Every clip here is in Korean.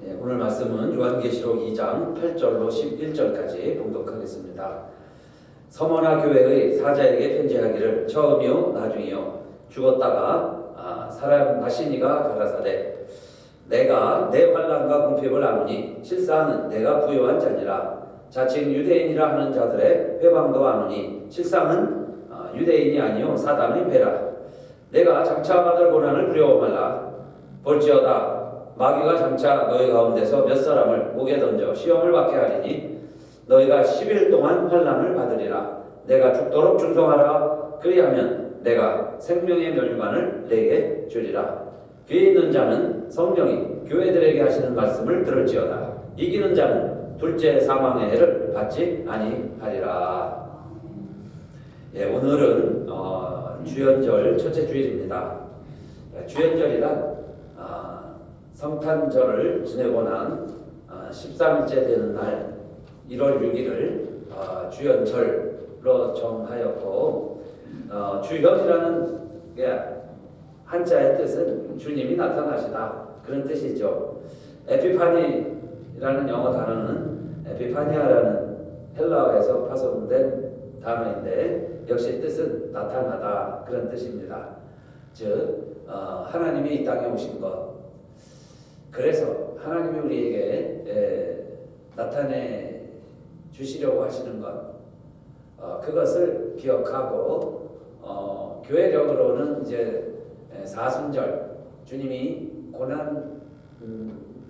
오늘 말씀은 요한계시록 2장 8절로 11절까지 봉독하겠습니다. 서머나 교회의 사자에게 편지하기를 처음이요 나중이요 죽었다가 살아나시니가 가라사대 내가 내 환난과 궁핍을 아노니 실상은 내가 부요한 자니라. 자칭 유대인이라 하는 자들의 회방도 아노니 실상은 유대인이 아니요 사단의 배라. 내가 장차 받을 고난을 두려워 말라. 볼지어다 마귀가 장차 너희 가운데서 몇 사람을 목에 던져 시험을 받게 하리니 너희가 10일 동안 환난을 받으리라. 내가 죽도록 충성하라. 그리하면 내가 생명의 멸류관을 내게 주리라. 귀에 있는 자는 성령이 교회들에게 하시는 말씀을 들을지어다. 이기는 자는 둘째 사망의 해를 받지 아니하리라. 오늘은 주연절 첫째 주일입니다. 주연절이란 성탄절을 지내고 난 13일째 되는 날 1월 6일을 주연절로 정하였고, 주연이라는 게 한자의 뜻은 주님이 나타나시다 그런 뜻이죠. 에피파니라는 영어 단어는 에피파니아라는 헬라어에서 파손된 단어인데 역시 뜻은 나타나다 그런 뜻입니다. 즉 하나님이 이 땅에 오신 것, 그래서 하나님이 우리에게 나타내 주시려고 하시는 것, 그것을 기억하고 교회력으로는 이제 사순절, 주님이 고난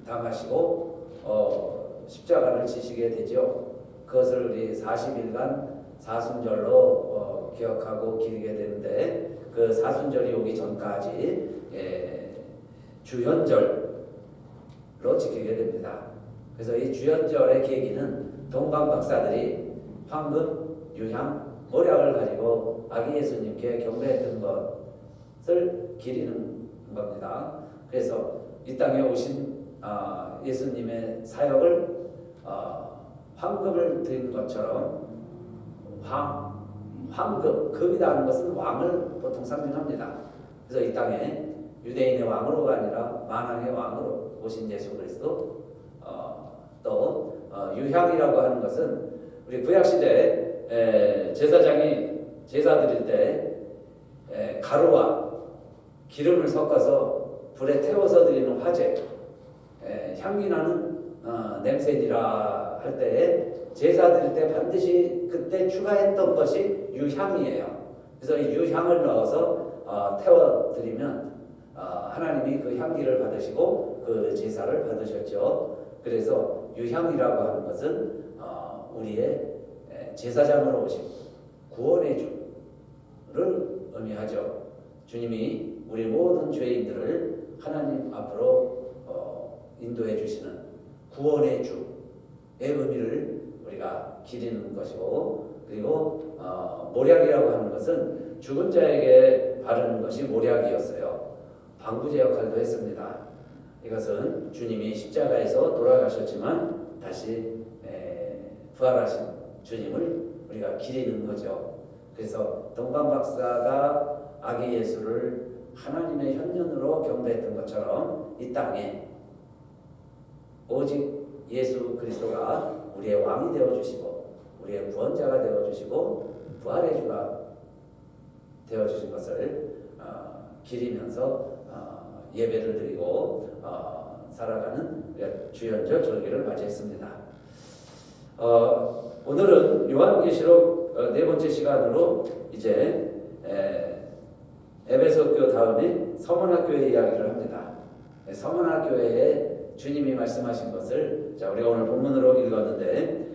당하시고 십자가를 지시게 되죠. 그것을 우리 40일간 사순절로 기억하고 기리게 되는데, 그 사순절이 오기 전까지 주연절로 지키게 됩니다. 그래서 이 주연절의 계기는 동방 박사들이 황금, 유향, 모략을 가지고 아기 예수님께 경배했던 것을 기리는 겁니다. 그래서 이 땅에 오신 예수님의 사역을 황금을 드린 것처럼 황금, 금이라는 것은 왕을 보통 상징합니다. 그래서 이 땅에 유대인의 왕으로가 아니라 만왕의 왕으로 오신 예수 그리스도, 또 유향이라고 하는 것은 우리 구약시대에 제사장이 제사 드릴 때 가루와 기름을 섞어서 불에 태워서 드리는 화제, 향기나는 냄새니라 할 때에 제사 드릴 때 반드시 그때 추가했던 것이 유향이에요. 그래서 이 유향을 넣어서 태워드리면 하나님이 그 향기를 받으시고 그 제사를 받으셨죠. 그래서 유향이라고 하는 것은 우리의 제사장으로 오신 구원의 주를 의미하죠. 주님이 우리 모든 죄인들을 하나님 앞으로 인도해 주시는 구원의 주의 의미를 우리가 기리는 것이고, 그리고 모략이라고 하는 것은 죽은 자에게 바르는 것이 모략이었어요. 방부제 역할도 했습니다. 이것은 주님이 십자가에서 돌아가셨지만 다시 부활하신 주님을 우리가 기리는 거죠. 그래서 동방 박사가 아기 예수를 하나님의 현년으로 경배했던 것처럼 이 땅에 오직 예수 그리스도가 우리의 왕이 되어주시고 우리의 구원자가 되어주시고 부활의 주가 되어주신 것을 기리면서 예배를 드리고 살아가는 주연절 절기를 맞이했습니다. 오늘은 요한계시록 네 번째 시간으로 이제 에베소교 다음에 서머나교회 이야기를 합니다. 서머나교회에 주님이 말씀하신 것을 우리가 오늘 본문으로 읽었는데,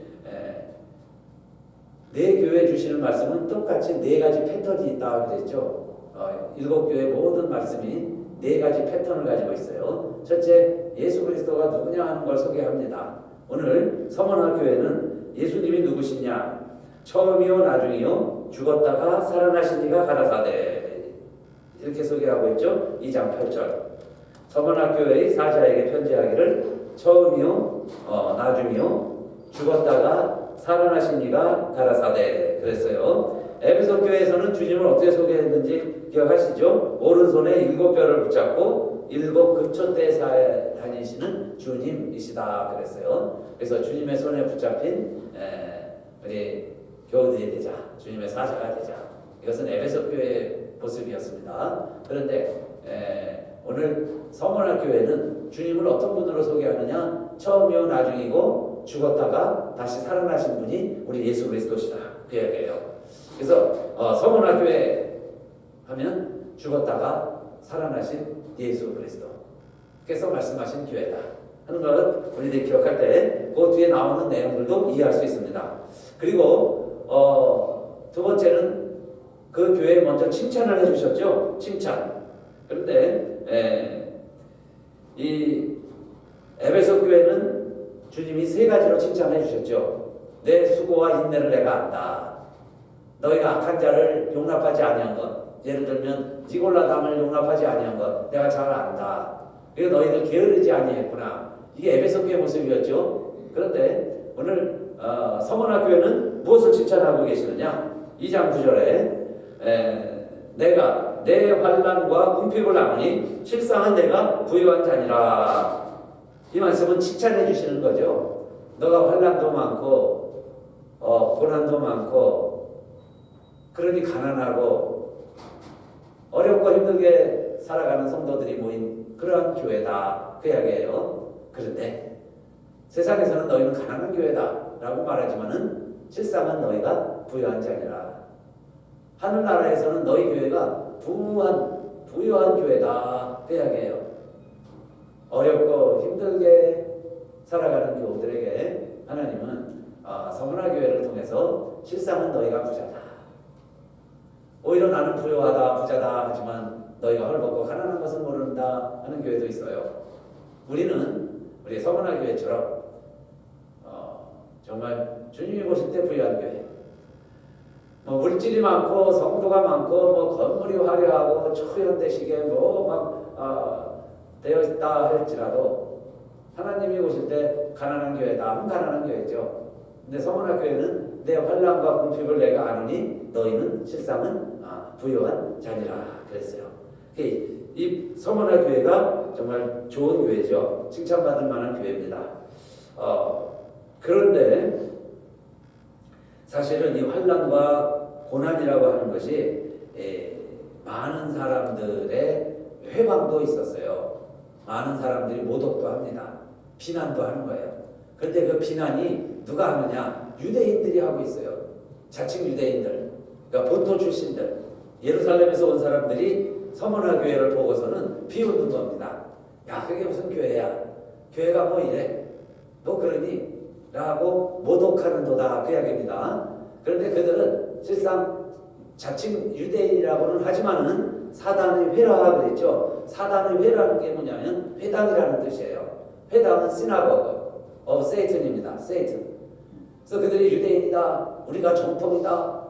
네 교회 주시는 말씀은 똑같이 네 가지 패턴이 있다 그랬죠. 일곱 교회 모든 말씀이 네 가지 패턴을 가지고 있어요. 첫째, 예수 그리스도가 누구냐 하는 걸 소개합니다. 오늘 서머나교회는 예수님이 누구시냐, 처음이요 나중이요 죽었다가 살아나시니가 가라사대, 이렇게 소개하고 있죠. 2장 8절. 서머나교회의 사자에게 편지하기를 처음이요 나중이요 죽었다가 살아나신 이가 가라사대 그랬어요. 에베소 교회에서는 주님을 어떻게 소개했는지 기억하시죠? 오른손에 7뼈를 붙잡고 일곱 급촌대사에 다니시는 주님이시다 그랬어요. 그래서 주님의 손에 붙잡힌 우리 교우들이 되자, 주님의 사자가 되자. 이것은 에베소 교회의 모습이었습니다. 그런데 오늘 서문화 교회는 주님을 어떤 분으로 소개하느냐? 처음이요 나중이고 죽었다가 다시 살아나신 분이 우리 예수 그리스도시다. 그 이야기예요. 그래서 서문화 교회 하면 죽었다가 살아나신 예수 그리스도께서 말씀하신 교회다 하는 것 우리들이 기억할 때 그 뒤에 나오는 내용들도 이해할 수 있습니다. 그리고 두 번째는 그 교회에 먼저 칭찬을 해주셨죠. 칭찬. 그런데 이 에베소 교회는 주님이 세 가지로 칭찬해 주셨죠. 내 수고와 인내를 내가 안다. 너희가 악한 자를 용납하지 아니한 것, 예를 들면 니골라담을 용납하지 아니한 것 내가 잘 안다. 그리고 너희들 게으르지 아니했구나. 이게 에베소 교회 모습이었죠. 그런데 오늘 서문화 교회는 무엇을 칭찬하고 계시느냐? 2장 9절에 내가 내 환난과 궁핍을 나누니 실상은 내가 부유한 자니라. 이 말씀은 칭찬해 주시는 거죠. 너가 환난도 많고 고난도 많고 그러니 가난하고 어렵고 힘들게 살아가는 성도들이 모인 그러한 교회다. 그 이야기예요. 그런데 세상에서는 너희는 가난한 교회다 라고 말하지만은 실상은 너희가 부유한 자니라. 하늘나라에서는 너희 교회가 부유한 교회다. 그 이야기예요. 어렵고 힘들게 살아가는 교우들에게 하나님은 서문화 교회를 통해서 실상은 너희가 부자다. 오히려 나는 부유하다, 부자다 하지만 너희가 헐벗고 가난한 것은 모른다 하는 교회도 있어요. 우리 서문화 교회처럼 정말 주님이 보실 때 부유한 교회. 물질이 많고 성도가 많고 건물이 화려하고 초현대식에 되어 있다 할지라도 하나님이 보실 때 가난한 교회다. 가난한 교회죠. 근데 서문화 교회는 내 환난과 궁핍을 내가 아느니 너희는 실상은 부유한 자니라 그랬어요. 이 서문화 교회가 정말 좋은 교회죠. 칭찬받을 만한 교회입니다. 그런데 사실은 이 환난과 고난이라고 하는 것이 많은 사람들의 회방도 있었어요. 많은 사람들이 모독도 합니다. 비난도 하는 거예요. 그런데 그 비난이 누가 하느냐? 유대인들이 하고 있어요. 자칭 유대인들, 그러니까 본토 출신들, 예루살렘에서 온 사람들이 서문화 교회를 보고서는 비웃는 겁니다. 야, 그게 무슨 교회야? 교회가 뭐 이래? 너 그러니? 라고 모독하는도다. 그 이야기입니다. 그런데 그들은 실상 자칭 유대인이라고는 하지만은 사단의 회라 그랬죠. 사단의 회라는 게 뭐냐면 회당이라는 뜻이에요. 회당은 시나고그 세이튼입니다. 세이튼. 그래서 그들이 유대인이다. 우리가 정통이다.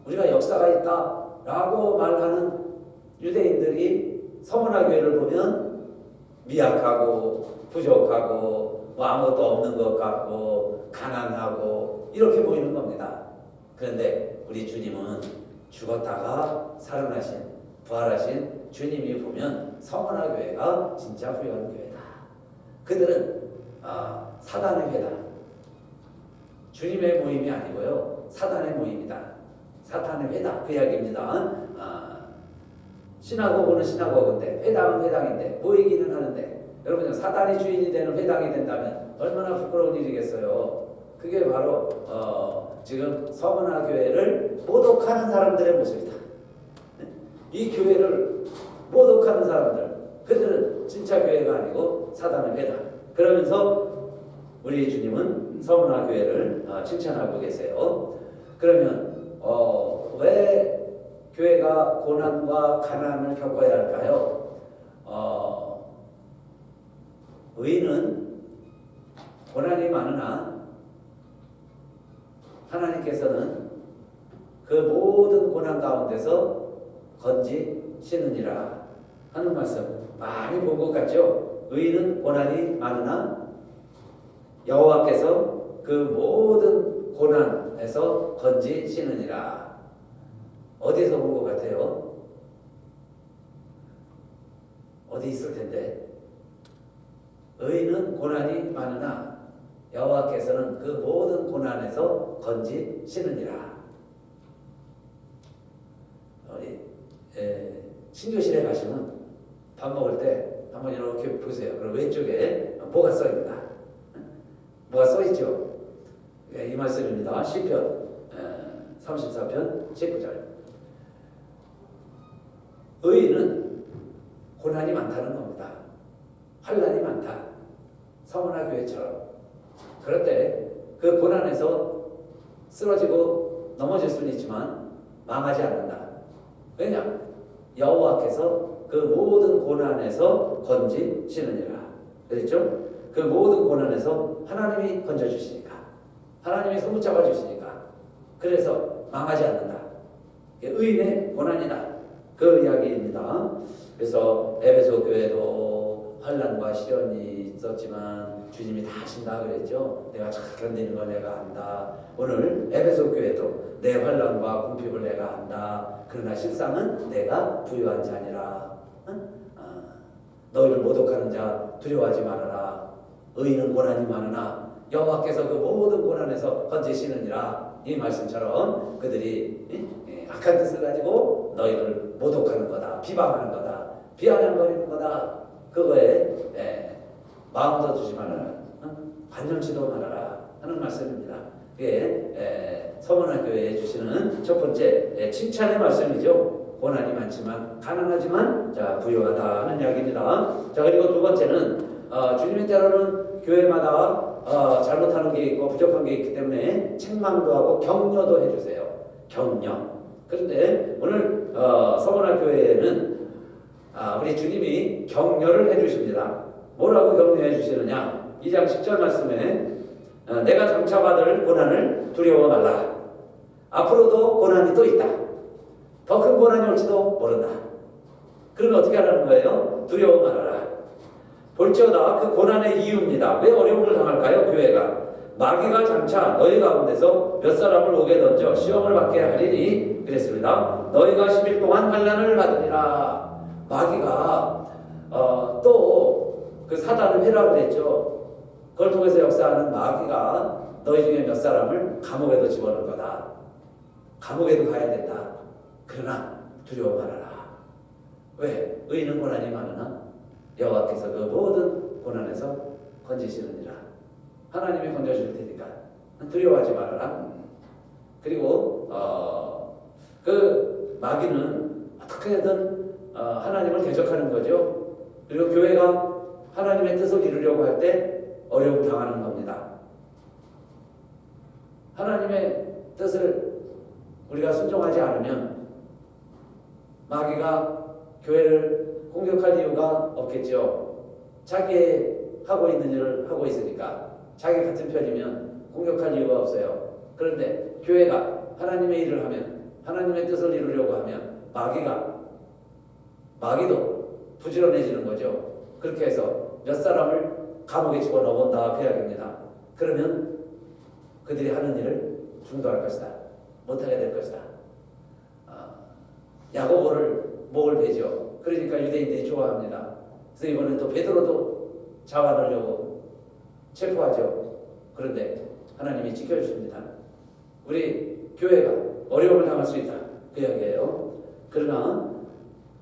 우리가 역사가 있다. 라고 말하는 유대인들이 서문화 교회를 보면 미약하고 부족하고 아무것도 없는 것 같고 가난하고 이렇게 보이는 겁니다. 그런데 우리 주님은 죽었다가 살아나신 부활하신 주님이 보면 서문화 교회가 진짜 훌륭한 교회다. 그들은 사단의 회다. 주님의 모임이 아니고요. 사단의 모임이다. 사탄의 회다. 그 이야기입니다. 시나고그는 시나고그인데 회당은 회당인데 모이기는 하는데 여러분 사단이 주인이 되는 회당이 된다면 얼마나 부끄러운 일이겠어요. 그게 바로 지금 서문화 교회를 모독하는 사람들의 모습이다. 이 교회를 모독하는 사람들, 그들은 진짜 교회가 아니고 사단의 회다. 그러면서 우리 주님은 서문화 교회를 칭찬하고 계세요. 그러면 왜 교회가 고난과 가난을 겪어야 할까요? 의인은 고난이 많으나 하나님께서는 그 모든 고난 가운데서 건지시느니라 하는 말씀 많이 본 것 같죠? 의인은 고난이 많으나 여호와께서 그 모든 고난에서 건지시느니라. 어디서 본 것 같아요? 어디 있을 텐데 의인은 고난이 많으나 여호와께서는 그 모든 고난에서 건지시느니라. 우리 신교실에 가시면 밥 먹을 때 한번 이렇게 보세요. 그럼 왼쪽에 뭐가 써 있습니다. 뭐가 써 있죠? 이 말씀입니다. 시편 34편 19절. 의인은 고난이 많다는 겁니다. 환난이 많다. 서머나 교회처럼. 그럴 때 그 고난에서 쓰러지고 넘어질 수는 있지만 망하지 않는다. 왜냐? 여호와께서 그 모든 고난에서 건지시느니라. 그렇죠? 그 모든 고난에서 하나님이 건져주시니까, 하나님이 손붙잡아 주시니까, 그래서 망하지 않는다. 의인의 고난이다. 그 이야기입니다. 그래서 에베소 교회도 환난과 시련이 있었지만 주님이 다 하신다 그랬죠. 내가 잘 견디는 걸 내가 안다. 오늘 에베소 교회도 내 환난과 궁핍을 내가 안다. 그러나 실상은 내가 부유한 자니라. 너희를 모독하는 자 두려워하지 말아라. 의인은 고난이 많으나 여호와께서 그 모든 고난에서 건지시느니라. 이 말씀처럼 그들이 악한 뜻을 가지고 너희를 모독하는 거다, 비방하는 거다, 비아냥거리는 거다. 그거에 마음도 두지 말아라, 관념치도 말아라 하는 말씀입니다. 그게 서문화 교회에 주시는 첫 번째 칭찬의 말씀이죠. 고난이 많지만 가난하지만 부유하다는 이야기입니다. 자, 그리고 두 번째는 주님의 때로는 교회마다 잘못하는 게 있고 부족한 게 있기 때문에 책망도 하고 격려도 해주세요. 격려. 그런데 오늘 서문화 교회에는 우리 주님이 격려를 해주십니다. 뭐라고 격려해 주시느냐? 2장 10절 말씀에 내가 장차 받을 고난을 두려워 말라. 앞으로도 고난이 또 있다. 더 큰 고난이 올지도 모른다. 그러면 어떻게 하라는 거예요? 두려워 말아라. 볼지어다 그 고난의 이유입니다. 왜 어려움을 당할까요? 교회가 마귀가 장차 너희 가운데서 몇 사람을 오게 던져 시험을 받게 하리니 그랬습니다. 너희가 10일 동안 환난을 받으리라. 마귀가 또 그 사단을 회라고 했죠. 그걸 통해서 역사하는 마귀가 너희 중에 몇 사람을 감옥에도 집어넣을 거다. 감옥에도 가야 된다. 그러나 두려워 말아라. 왜? 의인은 고난이 많으나 여호와께서 그 모든 고난에서 건지시느니라. 하나님이 건져줄 테니까 두려워하지 말아라. 그리고 그 마귀는 어떻게든 하나님을 대적하는 거죠. 그리고 교회가 하나님의 뜻을 이루려고 할 때 어려움 당하는 겁니다. 하나님의 뜻을 우리가 순종하지 않으면 마귀가 교회를 공격할 이유가 없겠죠. 자기 하고 있는 일을 하고 있으니까 자기 같은 편이면 공격할 이유가 없어요. 그런데 교회가 하나님의 일을 하면, 하나님의 뜻을 이루려고 하면 마귀도 부지런해지는 거죠. 그렇게 해서 몇 사람을 감옥에 집어넣어 본다 그 이야기입니다. 그러면 그들이 하는 일을 중도할 것이다. 못하게 될 것이다. 야고보를 목을 베죠. 그러니까 유대인들이 좋아합니다. 그래서 이번엔 또 베드로도 잡아넣으려고 체포하죠. 그런데 하나님이 지켜주십니다. 우리 교회가 어려움을 당할 수 있다. 그 이야기예요. 그러나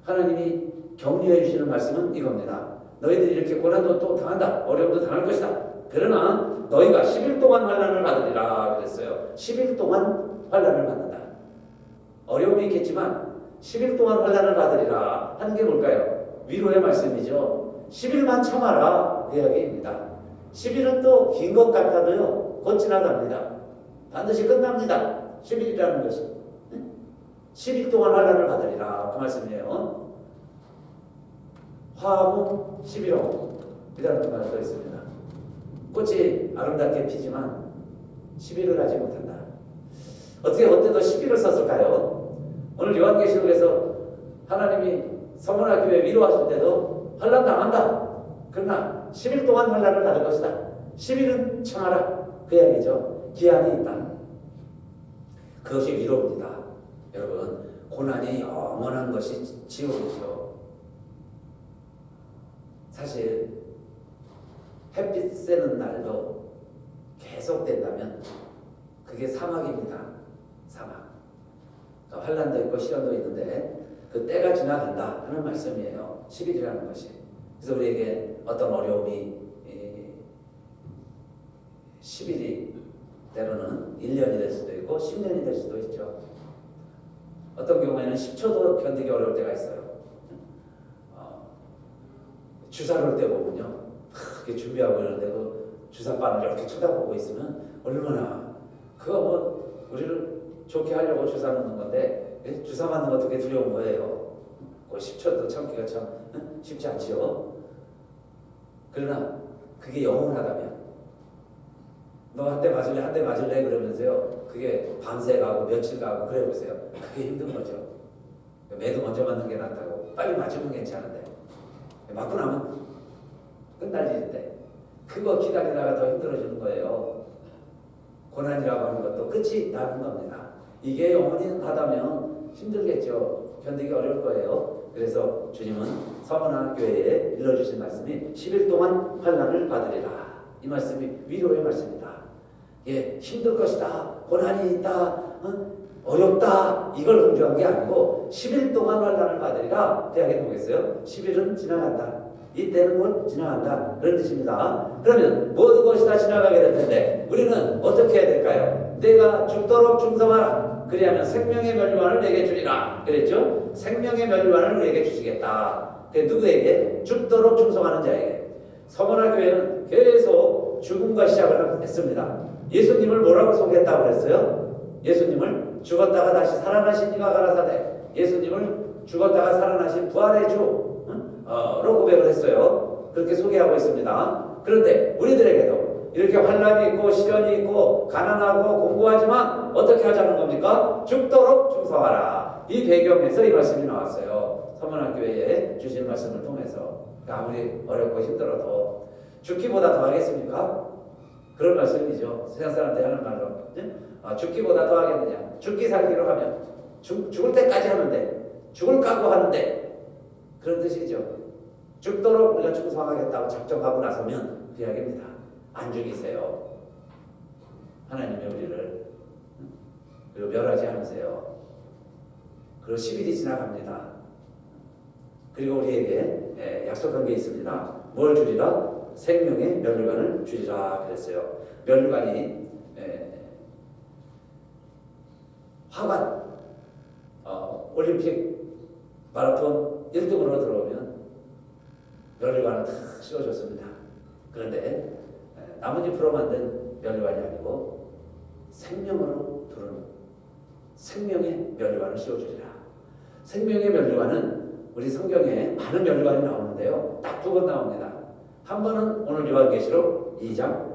하나님이 격려해 주시는 말씀은 이겁니다. 너희들이 이렇게 고난도 또 당한다. 어려움도 당할 것이다. 그러나 너희가 10일 동안 환난을 받으리라 그랬어요. 10일 동안 환난을 받는다. 어려움이 있겠지만 10일 동안 환난을 받으리라 하는 게 뭘까요? 위로의 말씀이죠. 10일만 참아라 그 이야기입니다. 10일은 또 긴 것 같아도요 곧 지나갑니다. 반드시 끝납니다. 10일이라는 것이 10일 동안 환난을 받으리라 그 말씀이에요. 화무 11호 이라는 말도 있습니다. 꽃이 아름답게 피지만 10일을 하지 못한다. 어떻게 어때도 10일을 썼을까요? 오늘 요한계시록에서 하나님이 서문화 교회 위로하실 때도 환난 당한다. 그러나 10일 동안 환난을 받을 것이다. 10일은 참아라. 그 이야기죠. 기한이 있다. 그것이 위로입니다. 여러분, 고난이 영원한 것이 지옥이죠. 사실 햇빛 쐬는 날도 계속 된다면 그게 사막입니다. 사막. 그러니까 환란도 있고 시련도 있는데 그 때가 지나간다 하는 말씀이에요. 10일이라는 것이. 그래서 우리에게 어떤 어려움이 10일이 때로는 1년이 될 수도 있고 10년이 될 수도 있죠. 어떤 경우에는 10초도 견디기 어려울 때가 있어요. 주사를 올 때 보면요. 그렇게 준비하고 있는데 그 주사바늘 이렇게 쳐다보고 있으면 얼마나 그거 뭐 우리를 좋게 하려고 주사 놓는 건데 주사 맞는 것도 되게 두려운 거예요. 그 10초도 참기가 참 쉽지 않지요. 그러나 그게 영원하다면 너 한 대 맞을래 한 대 맞을래 그러면서요. 그게 밤새 가고 며칠 가고 그래 보세요. 그게 힘든 거죠. 매도 먼저 맞는 게 낫다고. 빨리 맞으면 괜찮은데 맞고 나면 끝날 일인데 그거 기다리다가 더 힘들어지는 거예요. 고난이라고 하는 것도 끝이 나는 겁니다. 이게 영원히 하다면 힘들겠죠. 견디기 어려울 거예요. 그래서 주님은 서머나 교회에 일러주신 말씀이 10일 동안 환난을 받으리라. 이 말씀이 위로의 말씀이다. 예, 힘들 것이다. 고난이 있다. 어렵다. 이걸 강조한 게 아니고 10일 동안 환난을 받으리라. 대학에 보겠어요. 10일은 지나간다. 이때는 곧 지나간다. 그런 뜻입니다. 그러면 모든 것이 다 지나가게 될 텐데 우리는 어떻게 해야 될까요? 내가 죽도록 충성하라. 그리하면 생명의 멸류관을 내게 주리라. 그랬죠? 생명의 멸류관을 우리에게 주시겠다. 누구에게? 죽도록 충성하는 자에게. 서머나 교회는 계속 죽음과 시작을 했습니다. 예수님을 뭐라고 소개했다고 그랬어요? 예수님을 죽었다가 다시 살아나신 이가 가라사대. 예수님을 죽었다가 살아나신 부활의 주로 고백을 했어요. 그렇게 소개하고 있습니다. 그런데 우리들에게도 이렇게 환난이 있고 시련이 있고 가난하고 공고하지만 어떻게 하자는 겁니까? 죽도록 충성하라. 이 배경에서 이 말씀이 나왔어요. 서문학교회에 주신 말씀을 통해서. 아무리 어렵고 힘들어도 죽기보다 더 하겠습니까? 그런 말씀이죠. 세상 사람들이 하는 말로. 죽기보다 더 하겠느냐. 죽기 살기로 하면 죽을 때까지 하는데 죽을 각오하는데 그런 뜻이죠. 죽도록 우리가 충성하겠다고 작정하고 나서면 그 이야기입니다. 안 죽이세요. 하나님의 우리를 그리고 멸하지 않으세요. 그리고 10일이 지나갑니다. 그리고 우리에게 약속한 게 있습니다. 뭘 주리라? 생명의 멸류관을 주리라 그랬어요. 멸류관이 화관 올림픽 마라톤 1등으로 들어오면 멸류관을 탁 씌워줬습니다. 그런데 나뭇잎으로 만든 멸류관이 아니고 생명으로 두른 생명의 멸류관을 씌워주리라. 생명의 멸류관은 우리 성경에 많은 멸류관이 나오는데요. 딱 두 번 나옵니다. 한 번은 오늘 요한계시록 2장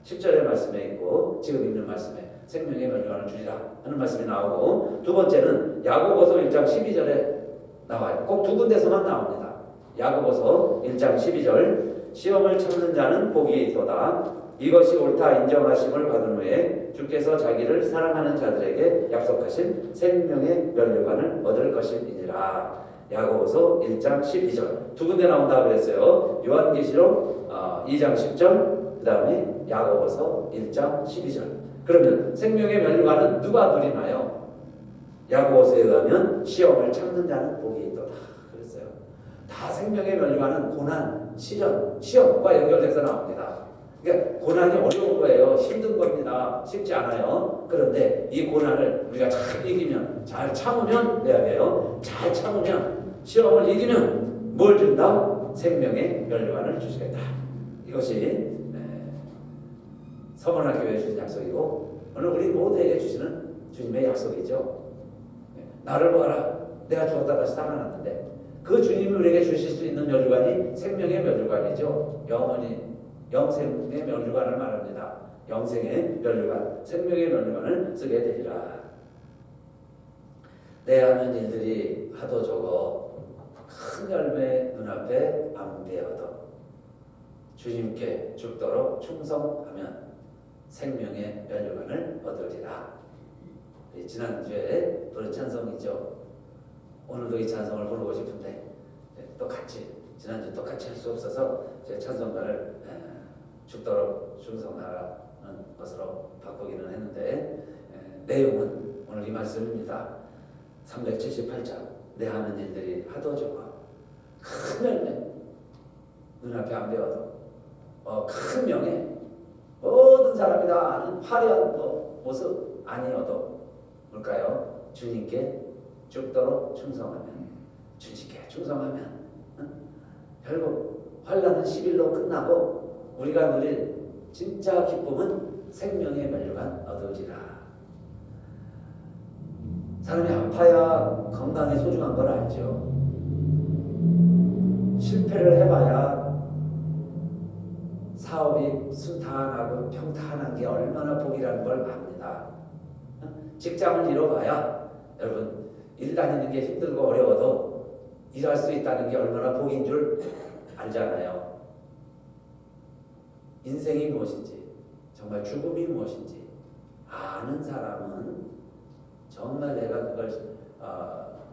10절의 말씀에 있고 지금 읽는 말씀에 생명의 멸류관을 주리라 하는 말씀이 나오고 두 번째는 야고보서 1장 12절에 나와요. 꼭 두 군데서만 나옵니다. 야고보서 1장 12절 시험을 참는 자는 복이 있도다. 이것이 옳다 인정하심을 받은 후에 주께서 자기를 사랑하는 자들에게 약속하신 생명의 멸류관을 얻을 것이니라. 야고보서 1장 12절 두 군데 나온다 그랬어요. 요한계시록 2장 10절 그 다음에 야고보서 1장 12절. 그러면 생명의 멸류관은 누가 누리나요? 야고보서에 의하면 시험을 참는 자는 복이 있도다 그랬어요. 다 생명의 멸류관은 고난, 시련, 시험과 연결돼서 나옵니다. 그러니까 고난이 어려운 거예요. 힘든 겁니다. 쉽지 않아요. 그런데 이 고난을 우리가 잘 이기면, 잘 참으면 돼요. 잘 참으면, 시험을 이기면 뭘 준다? 생명의 멸류관을 주시겠다. 이것이 서머나 교회에 주신 약속이고 오늘 우리 모두에게 주시는 주님의 약속이죠. 나를 보아라. 내가 죽었다 다시 살아났는데 그 주님이 우리에게 주실 수 있는 멸류관이 생명의 멸류관이죠. 영원히 영생의 멸류관을 말합니다. 영생의 멸류관, 생명의 멸류관을 쓰게 되리라. 내 하는 일들이 하도 적어 큰 열매 눈앞에 안 배어도 주님께 죽도록 충성하면 생명의 멸류관을 얻으리라. 지난주에 부른 찬송이죠. 오늘도 이 찬송을 부르고 싶은데 또 같이 지난주 똑같이 할 수 없어서 제 찬송가를 죽도록 충성하라는 것으로 바꾸기는 했는데 내용은 오늘 이 말씀입니다. 378장 내 하는 일들이 하도 좋아 큰 열매 눈앞에 안 배워도 큰 명예 모든 사람이 다 아는 화려한 모습 아니어도 뭘까요? 주님께 죽도록 충성하면 주님께 충성하면 결국 환난은 10일로 끝나고 우리가 누릴 진짜 기쁨은 생명의 멸류관 얻으리라. 사람이 아파야 건강이 소중한 걸 알죠. 실패를 해봐야 사업이 순탄하고 평탄한 게 얼마나 복이라는 걸 압니다. 직장을 잃어봐야 여러분 일 다니는 게 힘들고 어려워도 일할 수 있다는 게 얼마나 복인 줄 알잖아요. 인생이 무엇인지 정말 죽음이 무엇인지 아는 사람은 정말 내가 그걸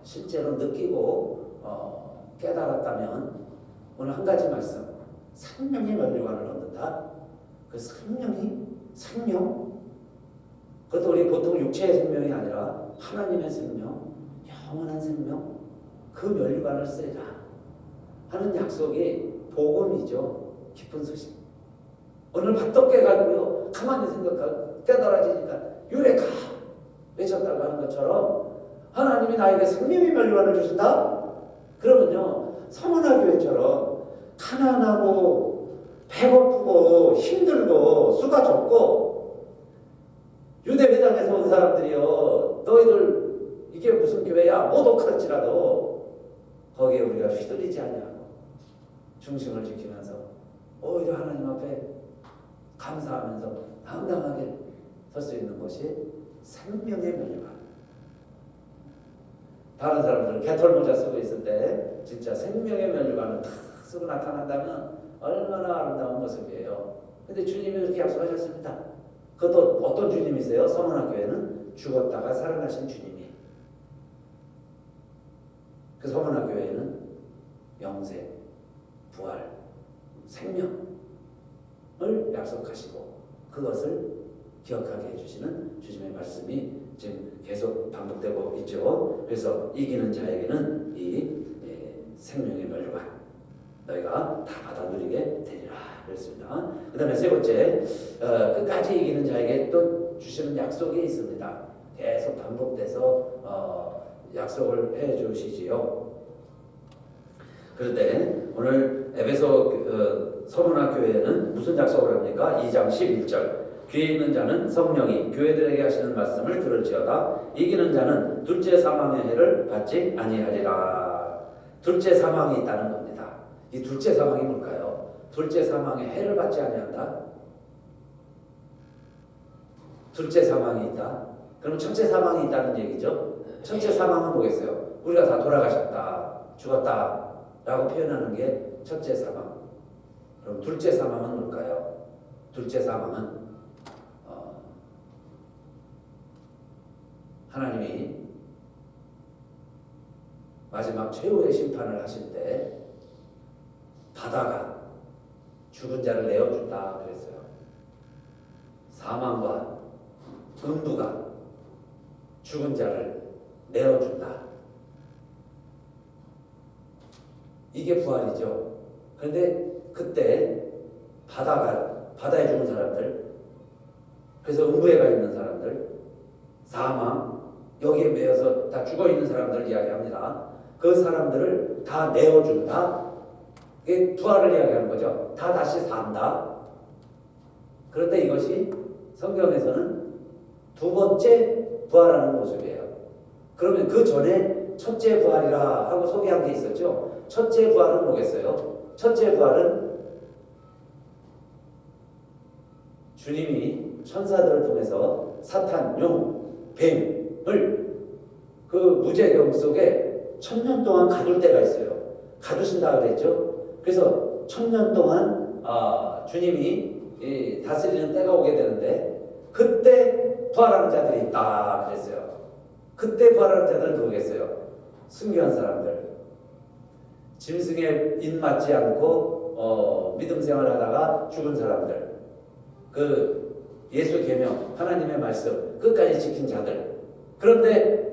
실제로 느끼고 깨달았다면 오늘 한 가지 말씀 생명의 멸류관을 얻는다. 그 생명이 생명 그것도 우리 보통 육체의 생명이 아니라 하나님의 생명 영원한 생명 그 멸류관을 쓰리라 하는 약속이 복음이죠. 기쁜 소식. 오늘 밥도 깨가지고요 가만히 생각하고 깨달아지니까 유레카 외쳤다고 하는 것처럼 하나님이 나에게 생명의 멸류관을 주신다? 그러면요 서문화교회처럼 가난하고 배고프고 힘들고 수가 적고 유대회당에서 온 사람들이요 너희들 이게 무슨 교회야 모독할지라도 거기에 우리가 휘둘리지 않냐고 중심을 지키면서 오히려 하나님 앞에 감사하면서 당당하게 설 수 있는 것이 생명의 멸류관. 다른 사람들은 개털 모자 쓰고 있을 때 진짜 생명의 멸류관을 탁 쓰고 나타난다면 얼마나 아름다운 모습이에요. 근데 주님이 그렇게 약속하셨습니다. 그것도 어떤 주님이세요? 서문화교회는 죽었다가 살아나신 주님이. 그 서문화교회는 영생, 부활, 생명을 약속하시고 그것을 기억하게 해주시는 주님의 말씀이 지금 계속 반복되고 있죠. 그래서 이기는 자에게는 이 생명의 멸류관 너희가 다 받아 누리게 되리라 그랬습니다. 그 다음에 세 번째 끝까지 이기는 자에게 또 주시는 약속이 있습니다. 계속 반복돼서 약속을 해주시지요. 그런데 오늘 에베소 서문화교회는 무슨 약속을 합니까? 2장 11절 귀에 있는 자는 성령이 교회들에게 하시는 말씀을 들을지어다. 이기는 자는 둘째 사망의 해를 받지 아니하리라. 둘째 사망이 있다는 겁니다. 이 둘째 사망이 뭘까요? 둘째 사망의 해를 받지 아니한다. 둘째 사망이 있다. 그럼 첫째 사망이 있다는 얘기죠. 첫째 사망은 뭐겠어요? 우리가 다 돌아가셨다, 죽었다 라고 표현하는 게 첫째 사망. 그럼 둘째 사망은 뭘까요? 둘째 사망은 하나님이 마지막 최후의 심판을 하실 때 바다가 죽은 자를 내어준다 그랬어요. 사망과 음부가 죽은 자를 내어준다. 이게 부활이죠. 그런데 그때 바다에 죽은 사람들, 그래서 음부에 가 있는 사람들, 사망, 여기에 매여서 다 죽어있는 사람들을 이야기합니다. 그 사람들을 다 내어준다. 이게 부활을 이야기하는 거죠. 다 다시 산다. 그런데 이것이 성경에서는 두 번째 부활하는 모습이에요. 그러면 그 전에 첫째 부활이라 하고 소개한 게 있었죠. 첫째 부활은 뭐겠어요? 첫째 부활은 주님이 천사들을 통해서 사탄, 용, 뱀을 그 무제경 속에 1000년 동안 가둘 때가 있어요. 가두신다 그랬죠. 그래서 1000년 동안 주님이 다스리는 때가 오게 되는데 그때 부활하는 자들이 있다 그랬어요. 그때 부활하는 자들은 누구겠어요? 순교한 사람들. 짐승에 입맞지 않고 믿음 생활하다가 죽은 사람들, 그 예수 계명 하나님의 말씀 끝까지 지킨 자들, 그런데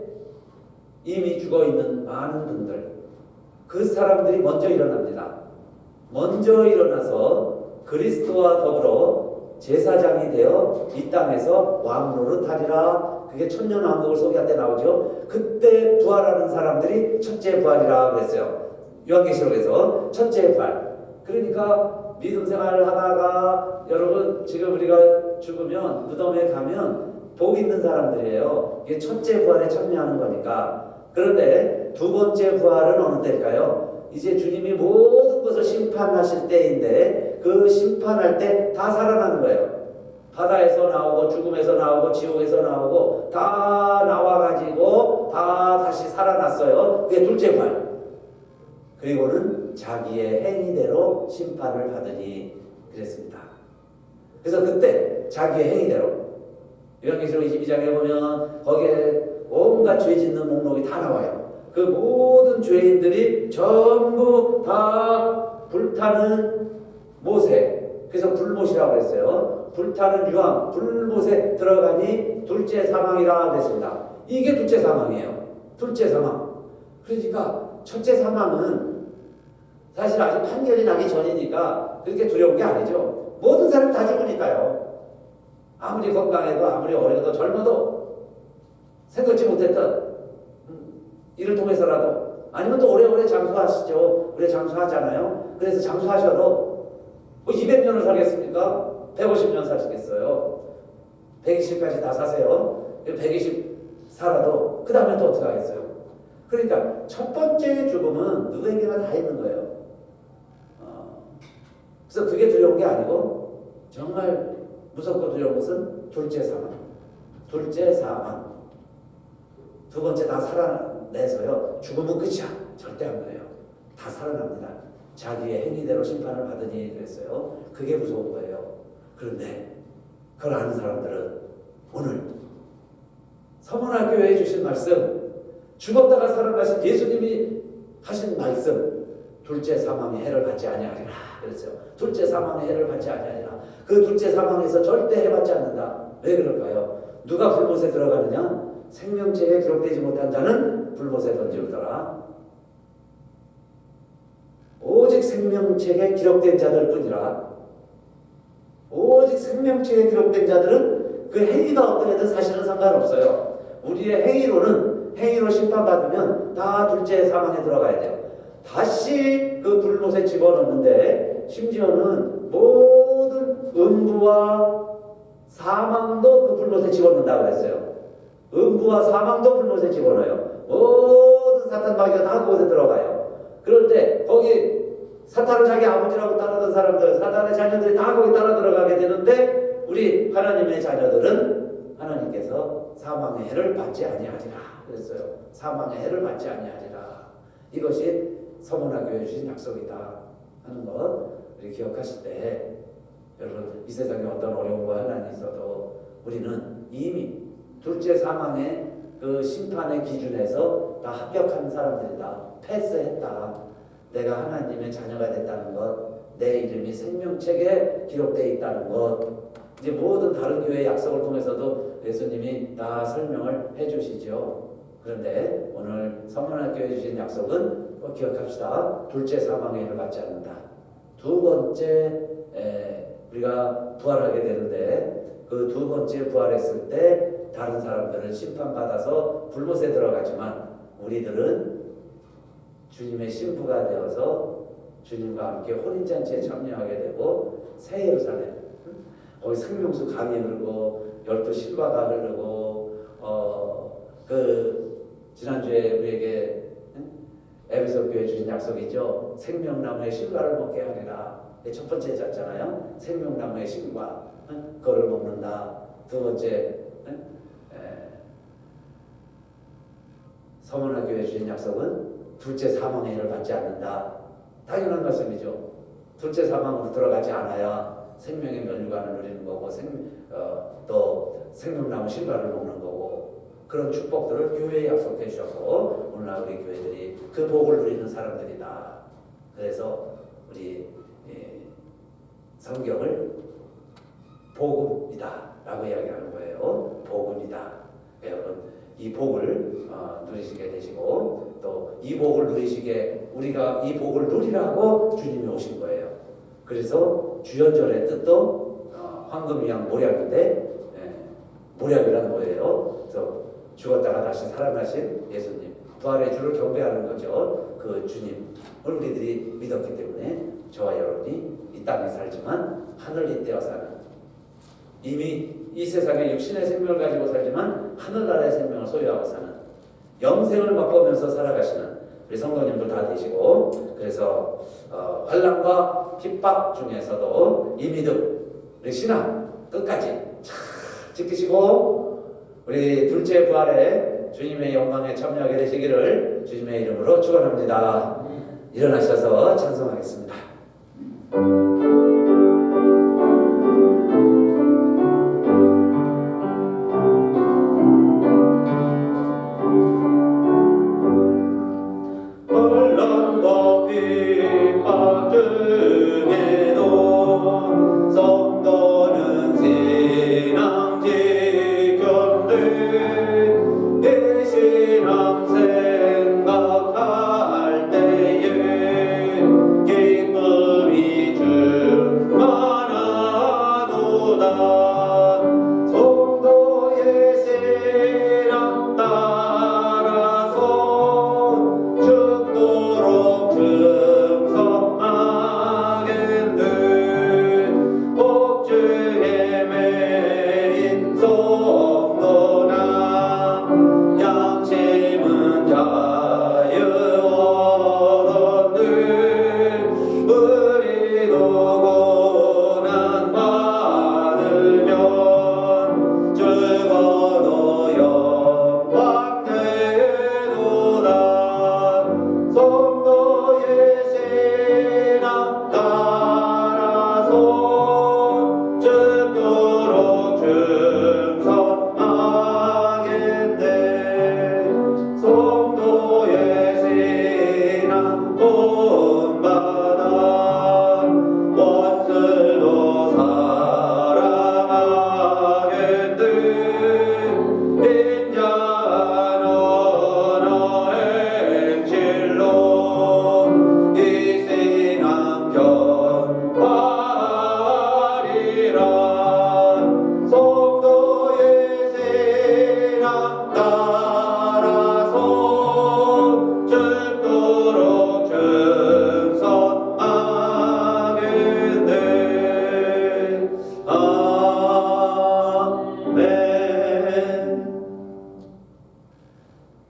이미 죽어 있는 많은 분들, 그 사람들이 먼저 일어납니다. 먼저 일어나서 그리스도와 더불어 제사장이 되어 이 땅에서 왕 노릇하리라. 그게 천년왕국을 소개할 때 나오죠. 그때 부활하는 사람들이 첫째 부활이라 그랬어요. 요한계시록에서 첫째 부활. 그러니까 믿음 생활을 하다가 여러분 지금 우리가 죽으면 무덤에 가면 복 있는 사람들이에요. 이게 첫째 부활에 참여하는 거니까. 그런데 두 번째 부활은 어느 때일까요? 이제 주님이 모든 것을 심판하실 때인데 그 심판할 때 다 살아나는 거예요. 바다에서 나오고 죽음에서 나오고 지옥에서 나오고 다 나와가지고 다 다시 살아났어요. 그게 둘째 부활. 그리고는 자기의 행위대로 심판을 받으니 그랬습니다. 그래서 그때 자기의 행위대로 요한계시록 22장에 보면 거기에 온갖 죄 짓는 목록이 다 나와요. 그 모든 죄인들이 전부 다 불타는 못에, 그래서 불못이라고 했어요. 불타는 유황, 불못에 들어가니 둘째 사망이라 그랬습니다. 이게 둘째 사망이에요. 둘째 사망. 그러니까 첫째 사망은 사실 아직 판결이 나기 전이니까 그렇게 두려운 게 아니죠. 모든 사람 다 죽으니까요. 아무리 건강해도 아무리 어려도 젊어도 생각지 못했던 일을 통해서라도, 아니면 또 오래오래 장수하시죠. 오래 장수하잖아요. 그래서 장수하셔도 뭐 200년을 살겠습니까? 150년 사시겠어요? 120까지 다 사세요. 120 살아도 그 다음에 또 어떻게 하겠어요? 그러니까 첫 번째 죽음은 누구에게나 다 있는 거예요. 그래서 그게 두려운 게 아니고 정말 무섭고 두려운 것은 둘째 사망. 둘째 사망. 두 번째 다 살아내서요. 죽으면 끝이야. 절대 안 그래요. 다 살아납니다. 자기의 행위대로 심판을 받으니 그랬어요. 그게 무서운 거예요. 그런데 그걸 아는 사람들은 오늘 서문학교에 주신 말씀, 죽었다가 살아나신 예수님이 하신 말씀, 둘째 사망의 해를 받지 아니하리라 그랬어요. 둘째 사망의 해를 받지 아니하리라. 그 둘째 사망에서 절대 해 받지 않는다. 왜 그럴까요? 누가 불못에 들어가느냐? 생명책에 기록되지 못한 자는 불못에 던지우더라. 오직 생명책에 기록된 자들 뿐이라. 오직 생명책에 기록된 자들은 그 행위가 어떻게든 사실은 상관없어요. 우리의 행위로 심판받으면 다 둘째 사망에 들어가야 돼요. 다시 그 불못에 집어넣는데 심지어는 모든 음부와 사망도 그 불못에 집어넣는다고 했어요. 음부와 사망도 불못에 집어넣어요. 모든 사탄 마귀가 다 그곳에 들어가요. 그럴 때 거기 사탄을 자기 아버지라고 따르던 사람들, 사탄의 자녀들이 다 거기 따라 들어가게 되는데 우리 하나님의 자녀들은 하나님께서 사망의 해를 받지 아니하리라 그랬어요. 사망의 해를 받지 아니하리라. 이것이 서문학교에 주신 약속이다 하는 것 우리 기억하실 때, 여러분 이 세상에 어떤 어려움과 환난이 있어도 우리는 이미 둘째 사망의 그 심판의 기준에서 다 합격한 사람들이다. 패스했다. 내가 하나님의 자녀가 됐다는 것, 내 이름이 생명책에 기록되어 있다는 것, 이제 모든 다른 교회의 약속을 통해서도 예수님이 다 설명을 해주시죠. 그런데 오늘 서문학교에 주신 약속은 꼭 기억합시다. 둘째 사망의 해를 받지 않는다. 두 번째 우리가 부활하게 되는데 그 두 번째 부활했을 때 다른 사람들은 심판받아서 불못에 들어가지만 우리들은 주님의 신부가 되어서 주님과 함께 혼인잔치에 참여하게 되고 새 예루살렘, 거기 생명수 강이 흐르고 열두 실과가 흐르고 그 지난주에 우리에게 에베소 교회 주신 약속이죠. 생명나무의 실과를 먹게 하리라. 첫 번째 잤잖아요. 생명나무의 실과, 그걸 먹는다. 두 번째 서문학교에 주신 약속은 둘째 사망의 해를 받지 않는다. 당연한 말씀이죠. 둘째 사망으로 들어가지 않아야 생명의 면류관을 누리는 거고 또 생명나무 실과를 먹는 거고, 그런 축복들을 교회에 약속해 주셨고 오늘날 우리 교회들이 그 복을 누리는 사람들이다. 그래서 우리 성경을 복음이다 라고 이야기하는 거예요. 복음이다. 여러분 이 복을 누리시게 되시고 또 이 복을 누리시게 우리가 이 복을 누리라고 주님이 오신 거예요. 그래서 주연절의 뜻도 황금이양 모략인데 모략이란 뭐예요? 그래서 죽었다가 다시 살아나신 예수님 부활의 주를 경배하는 거죠. 그 주님을 우리들이 믿었기 때문에 저와 여러분이 이 땅에 살지만 하늘이 떼어 사는 이미 이 세상에 육신의 생명을 가지고 살지만 하늘나라의 생명을 소유하고 사는 영생을 맛보면서 살아가시는 우리 성도님들 다 되시고 그래서 환난과 핍박 중에서도 이 믿음 우리 신앙 끝까지 잘 지키시고 우리 둘째 부활에 주님의 영광에 참여하게 되시기를 주님의 이름으로 축원합니다. 일어나셔서 찬송하겠습니다.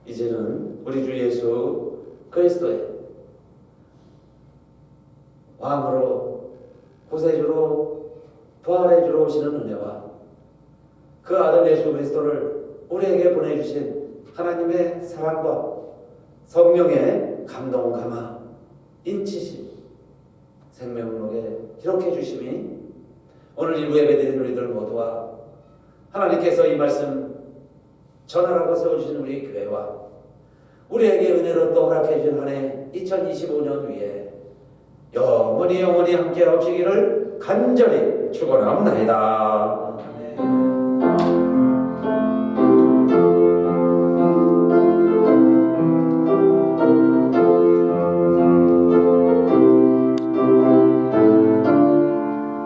이제는 우리 주 예수 그리스도의 왕으로 구세주로 부활의 주로 오시는 은혜와 그 아들 예수 그리스도를 우리에게 보내주신 하나님의 사랑과 성령의 감동 감화 인치심 생명록에 기록해 주심이 오늘 일부 예배드린 우리들 모두와 하나님께서 이 말씀 전하라고 세워주신 우리 교회와 우리에게 은혜로 또 허락해 주신 한 해 2025년 위에 영원히 함께 하시기를 간절히 축원합니다.